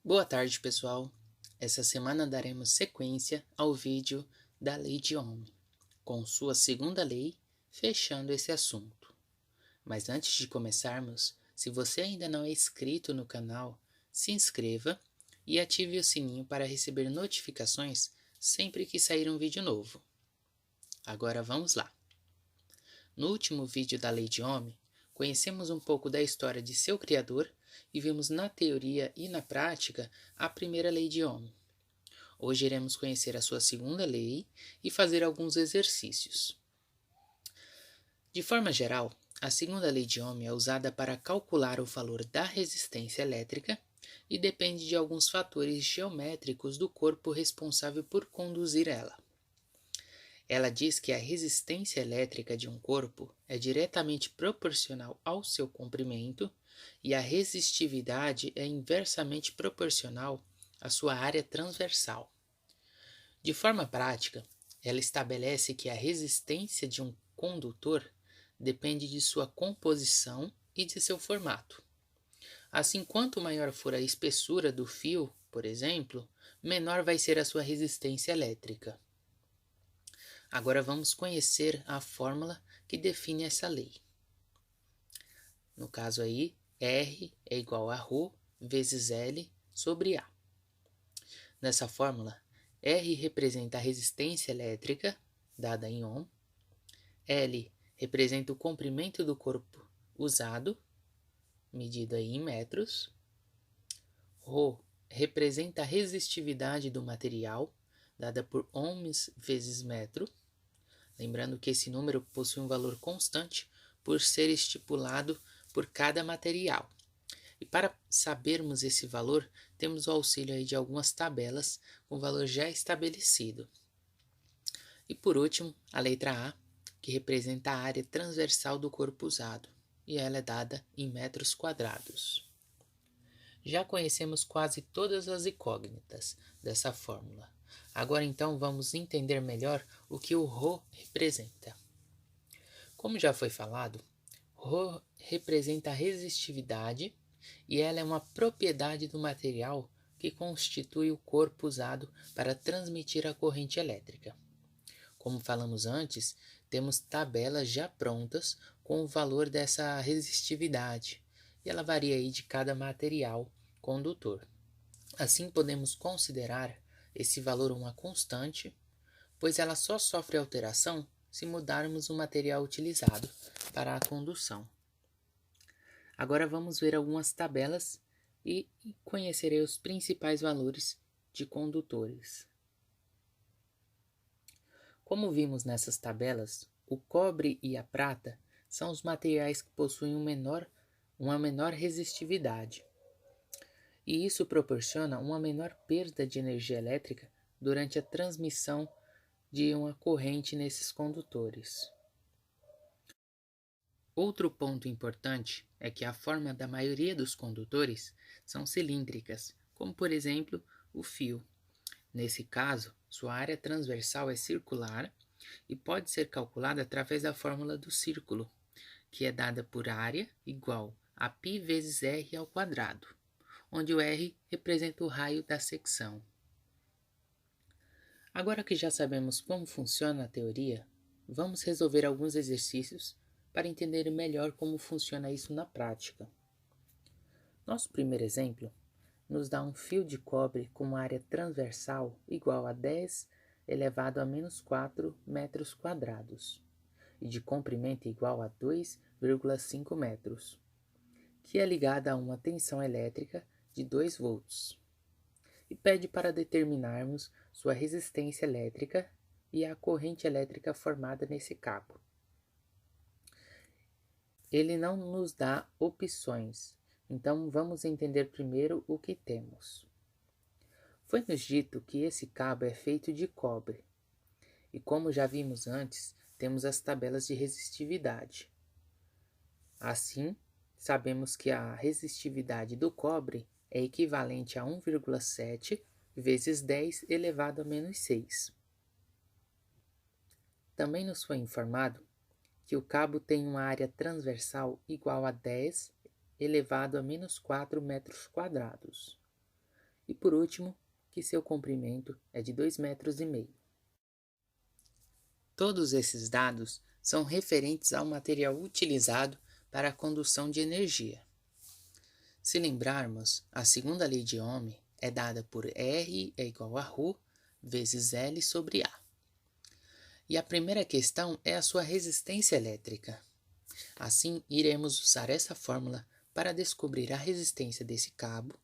Boa tarde, pessoal. Essa semana daremos sequência ao vídeo da Lei de Ohm, com sua segunda lei, fechando esse assunto. Mas antes de começarmos, se você ainda não é inscrito no canal, se inscreva e ative o sininho para receber notificações sempre que sair um vídeo novo. Agora vamos lá. No último vídeo da Lei de Ohm, conhecemos um pouco da história de seu criador e vimos na teoria e na prática a primeira lei de Ohm. Hoje iremos conhecer a sua segunda lei e fazer alguns exercícios. De forma geral, a segunda lei de Ohm é usada para calcular o valor da resistência elétrica e depende de alguns fatores geométricos do corpo responsável por conduzir ela. Ela diz que a resistência elétrica de um corpo é diretamente proporcional ao seu comprimento e a resistividade é inversamente proporcional à sua área transversal. De forma prática, ela estabelece que a resistência de um condutor depende de sua composição e de seu formato. Assim, quanto maior for a espessura do fio, por exemplo, menor vai ser a sua resistência elétrica. Agora vamos conhecer a fórmula que define essa lei. No caso aí, R é igual a ρ vezes L sobre A. Nessa fórmula, R representa a resistência elétrica, dada em ohm, L representa o comprimento do corpo usado, medido aí em metros, ρ representa a resistividade do material, dada por ohms vezes metro, lembrando que esse número possui um valor constante por ser estipulado por cada material. E para sabermos esse valor, temos o auxílio aí de algumas tabelas com valor já estabelecido. E por último, a letra A, que representa a área transversal do corpo usado, e ela é dada em metros quadrados. Já conhecemos quase todas as incógnitas dessa fórmula. Agora então vamos entender melhor o que o ρ representa. Como já foi falado, ρ representa a resistividade e ela é uma propriedade do material que constitui o corpo usado para transmitir a corrente elétrica. Como falamos antes, temos tabelas já prontas com o valor dessa resistividade e ela varia aí de cada material condutor. Assim podemos considerar esse valor uma constante, pois ela só sofre alteração se mudarmos o material utilizado para a condução. Agora vamos ver algumas tabelas e conhecer os principais valores de condutores. Como vimos nessas tabelas, o cobre e a prata são os materiais que possuem uma menor resistividade, e isso proporciona uma menor perda de energia elétrica durante a transmissão de uma corrente nesses condutores. Outro ponto importante é que a forma da maioria dos condutores são cilíndricas, como por exemplo o fio. Nesse caso, sua área transversal é circular e pode ser calculada através da fórmula do círculo, que é dada por área igual a π vezes r ao quadrado, onde o r representa o raio da secção. Agora que já sabemos como funciona a teoria, vamos resolver alguns exercícios para entender melhor como funciona isso na prática. Nosso primeiro exemplo nos dá um fio de cobre com uma área transversal igual a 10 elevado a menos 4 metros quadrados e de comprimento igual a 2,5 metros, que é ligada a uma tensão elétrica de 2 volts, e pede para determinarmos sua resistência elétrica e a corrente elétrica formada nesse cabo. Ele não nos dá opções, então vamos entender primeiro o que temos. Foi-nos dito que esse cabo é feito de cobre, e como já vimos antes, temos as tabelas de resistividade. Assim, sabemos que a resistividade do cobre é equivalente a 1,7 vezes 10 elevado a menos 6. Também nos foi informado que o cabo tem uma área transversal igual a 10 elevado a menos 4 metros quadrados. e por último, que seu comprimento é de 2,5 metros. Todos esses dados são referentes ao material utilizado para a condução de energia. Se lembrarmos, a segunda lei de Ohm é dada por R é igual a ρ vezes L sobre A. E a primeira questão é a sua resistência elétrica. Assim, iremos usar essa fórmula para descobrir a resistência desse cabo.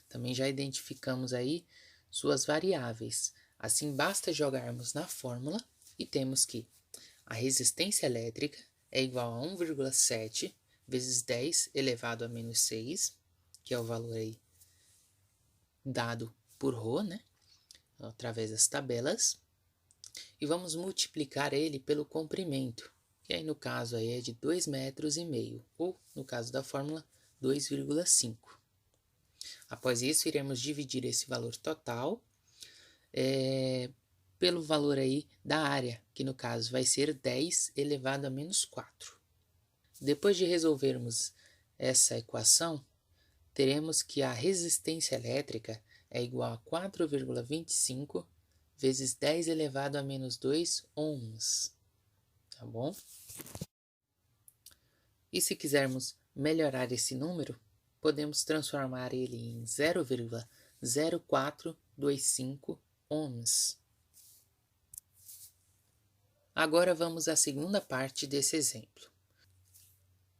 Também já identificamos aí suas variáveis. Assim, basta jogarmos na fórmula e temos que a resistência elétrica é igual a 1,7 vezes 10 elevado a menos 6, que é o valor aí dado por ρ, né? Através das tabelas. E vamos multiplicar ele pelo comprimento, que aí no caso aí é de 2,5 metros, ou no caso da fórmula, 2,5. Após isso, iremos dividir esse valor total pelo valor aí da área, que no caso vai ser 10 elevado a menos 4. Depois de resolvermos essa equação, teremos que a resistência elétrica é igual a 4,25 vezes 10 elevado a menos 2 ohms, tá bom? E se quisermos melhorar esse número, podemos transformar ele em 0,0425 ohms. Agora vamos à segunda parte desse exemplo,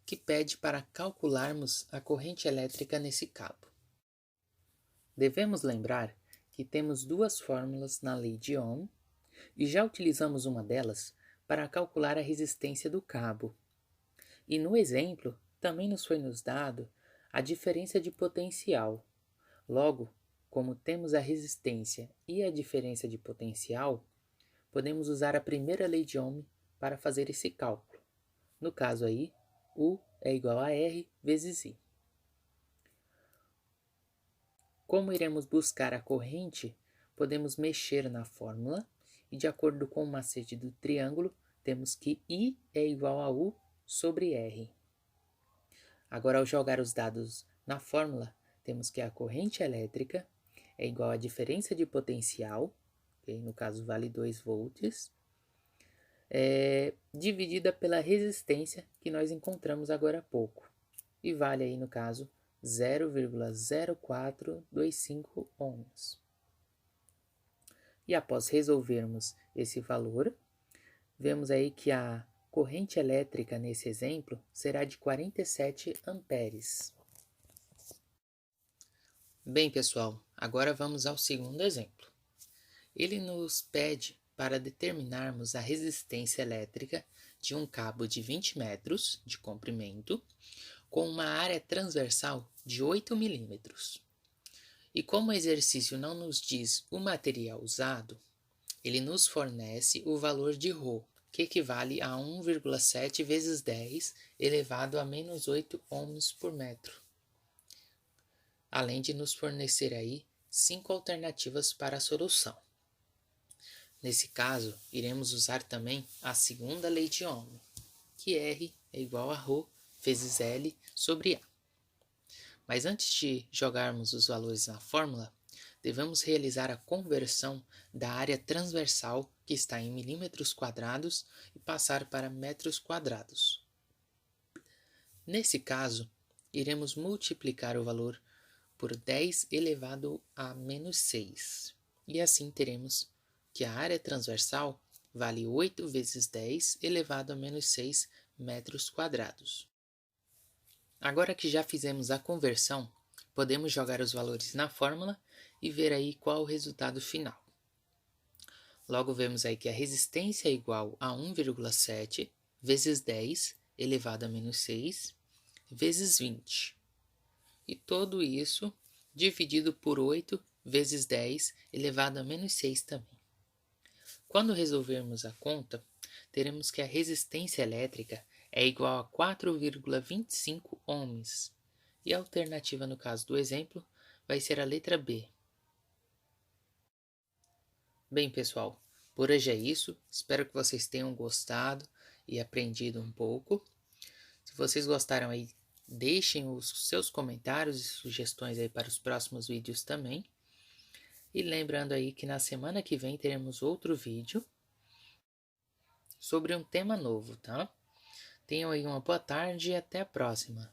que pede para calcularmos a corrente elétrica nesse cabo. Devemos lembrar que temos duas fórmulas na lei de Ohm e já utilizamos uma delas para calcular a resistência do cabo. E no exemplo, também nos foi dado a diferença de potencial. Logo, como temos a resistência e a diferença de potencial, podemos usar a primeira lei de Ohm para fazer esse cálculo. No caso aí, U é igual a R vezes I. Como iremos buscar a corrente, podemos mexer na fórmula e, de acordo com o macete do triângulo, temos que I é igual a U sobre R. Agora, ao jogar os dados na fórmula, temos que a corrente elétrica é igual à diferença de potencial, que no caso vale 2 volts, dividida pela resistência que nós encontramos agora há pouco, e vale aí no caso 0,0425 ohms. E após resolvermos esse valor, vemos aí que a corrente elétrica nesse exemplo será de 47 amperes. Bem, pessoal, agora vamos ao segundo exemplo. Ele nos pede para determinarmos a resistência elétrica de um cabo de 20 metros de comprimento com uma área transversal de 8 milímetros. E como o exercício não nos diz o material usado, ele nos fornece o valor de ρ, que equivale a 1,7 vezes 10 elevado a menos 8 ohms por metro. Além de nos fornecer aí 5 alternativas para a solução. Nesse caso, iremos usar também a segunda lei de Ohm, que R é igual a ρ vezes L sobre A. Mas antes de jogarmos os valores na fórmula, devemos realizar a conversão da área transversal, que está em milímetros quadrados, e passar para metros quadrados. Nesse caso, iremos multiplicar o valor por 10 elevado a menos 6. E assim teremos que a área transversal vale 8 vezes 10 elevado a menos 6 metros quadrados. Agora que já fizemos a conversão, podemos jogar os valores na fórmula e ver aí qual o resultado final. Logo vemos aí que a resistência é igual a 1,7 vezes 10 elevado a menos 6 vezes 20. E tudo isso dividido por 8 vezes 10 elevado a menos 6 também. Quando resolvermos a conta, teremos que a resistência elétrica é igual a 4,25 ohms. E a alternativa no caso do exemplo vai ser a letra B. Bem, pessoal, por hoje é isso. Espero que vocês tenham gostado e aprendido um pouco. Se vocês gostaram aí, Deixem os seus comentários e sugestões aí para os próximos vídeos também. E lembrando aí que na semana que vem teremos outro vídeo sobre um tema novo, tá? Tenham aí uma boa tarde e até a próxima.